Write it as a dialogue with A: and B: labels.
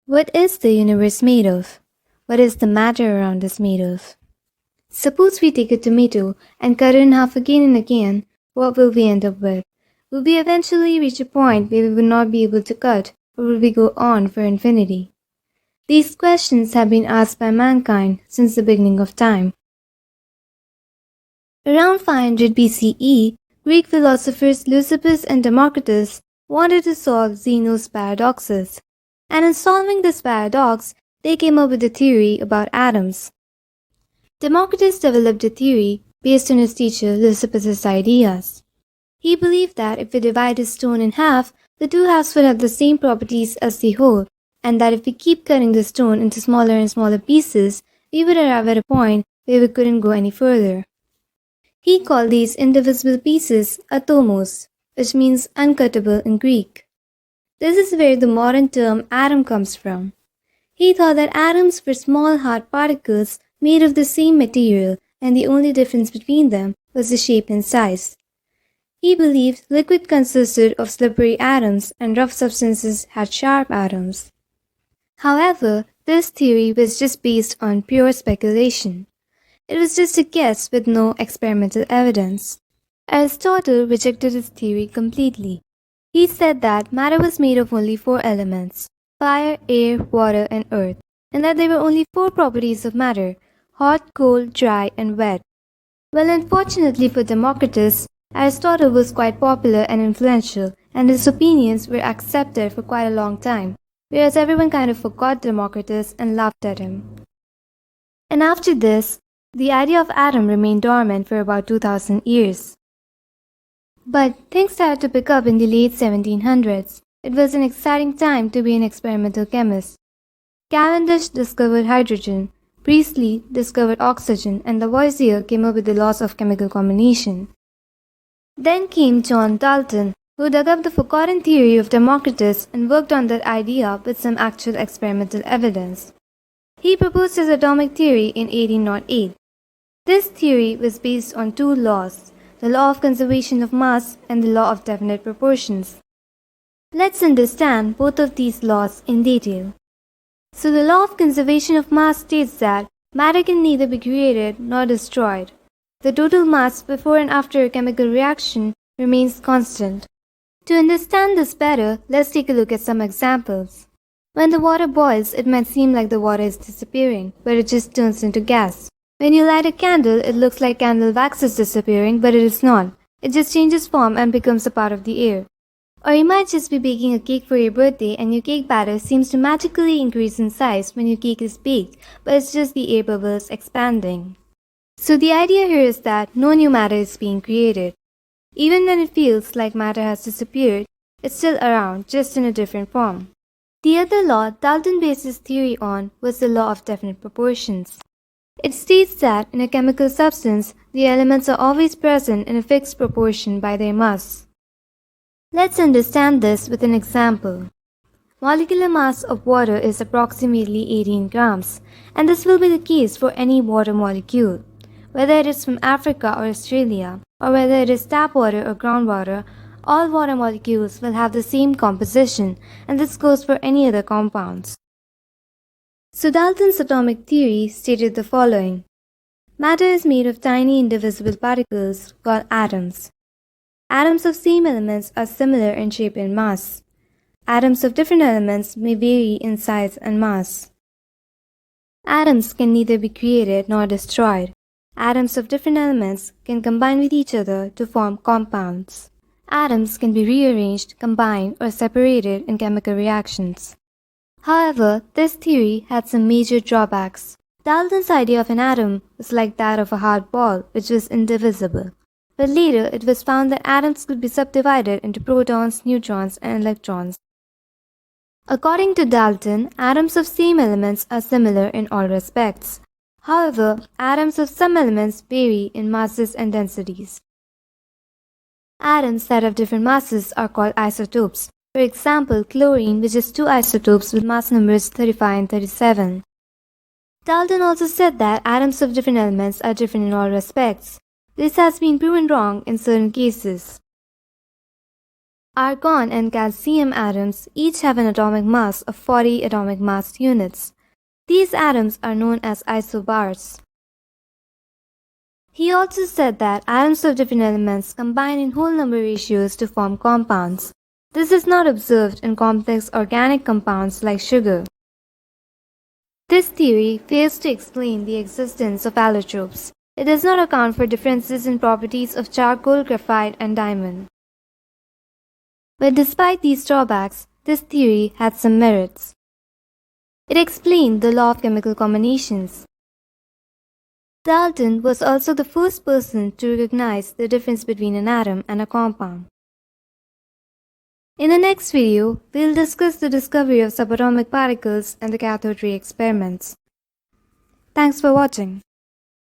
A: What is the universe made of? What is the matter around us made of? Suppose we take a tomato and cut it in half again and again, what will we end up with? Will we eventually reach a point where we will not be able to cut, or will we go on for infinity? These questions have been asked by mankind since the beginning of time. Around 500 BCE, Greek philosophers Leucippus and Democritus wanted to solve Zeno's paradoxes, and in solving this paradox, they came up with a theory about atoms. Democritus developed a theory based on his teacher Leucippus's ideas. He believed that if we divide a stone in half, the two halves would have the same properties as the whole, and that if we keep cutting the stone into smaller and smaller pieces, we would arrive at a point where we couldn't go any further. He called these indivisible pieces atomos, which means uncuttable in Greek. This is where the modern term atom comes from. He thought that atoms were small hard particles made of the same material, and the only difference between them was the shape and size. He believed liquid consisted of slippery atoms and rough substances had sharp atoms. However, this theory was just based on pure speculation. It was just a guess with no experimental evidence. Aristotle rejected his theory completely. He said that matter was made of only four elements: fire, air, water, and earth, and that there were only four properties of matter: hot, cold, dry, and wet. Well, unfortunately for Democritus, Aristotle was quite popular and influential, and his opinions were accepted for quite a long time, whereas everyone kind of forgot Democritus and laughed at him. And after this, the idea of atom remained dormant for about 2000 years. But things started to pick up in the late 1700s. It was an exciting time to be an experimental chemist. Cavendish discovered hydrogen, Priestley discovered oxygen, and Lavoisier came up with the laws of chemical combination. Then came John Dalton, who dug up the forgotten theory of Democritus and worked on that idea with some actual experimental evidence. He proposed his atomic theory in 1808. This theory was based on two laws: the law of conservation of mass and the law of definite proportions. Let's understand both of these laws in detail. So the law of conservation of mass states that matter can neither be created nor destroyed. The total mass before and after a chemical reaction remains constant. To understand this better, let's take a look at some examples. When the water boils, it might seem like the water is disappearing, but it just turns into gas. When you light a candle, it looks like candle wax is disappearing, but it is not. It just changes form and becomes a part of the air. Or you might just be baking a cake for your birthday and your cake batter seems to magically increase in size when your cake is baked, but it's just the air bubbles expanding. So the idea here is that no new matter is being created. Even when it feels like matter has disappeared, it's still around, just in a different form. The other law Dalton based his theory on was the law of definite proportions. It states that in a chemical substance, the elements are always present in a fixed proportion by their mass. Let's understand this with an example. Molecular mass of water is approximately 18 grams, and this will be the case for any water molecule. Whether it is from Africa or Australia, or whether it is tap water or groundwater, all water molecules will have the same composition, and this goes for any other compounds. So Dalton's atomic theory stated the following: matter is made of tiny indivisible particles called atoms. Atoms of same elements are similar in shape and mass. Atoms of different elements may vary in size and mass. Atoms can neither be created nor destroyed. Atoms of different elements can combine with each other to form compounds. Atoms can be rearranged, combined, or separated in chemical reactions. However, this theory had some major drawbacks. Dalton's idea of an atom was like that of a hard ball, which was indivisible. But later, it was found that atoms could be subdivided into protons, neutrons, and electrons. According to Dalton, atoms of same elements are similar in all respects. However, atoms of some elements vary in masses and densities. Atoms that have different masses are called isotopes. For example, chlorine, which has two isotopes with mass numbers 35 and 37. Dalton also said that atoms of different elements are different in all respects. This has been proven wrong in certain cases. Argon and calcium atoms each have an atomic mass of 40 atomic mass units. These atoms are known as isobars. He also said that atoms of different elements combine in whole number ratios to form compounds. This is not observed in complex organic compounds like sugar. This theory fails to explain the existence of allotropes. It does not account for differences in properties of charcoal, graphite, and diamond. But despite these drawbacks, this theory had some merits. It explained the law of chemical combinations. Dalton was also the first person to recognize the difference between an atom and a compound. In the next video, we'll discuss the discovery of subatomic particles and the cathode ray experiments. Thanks for watching.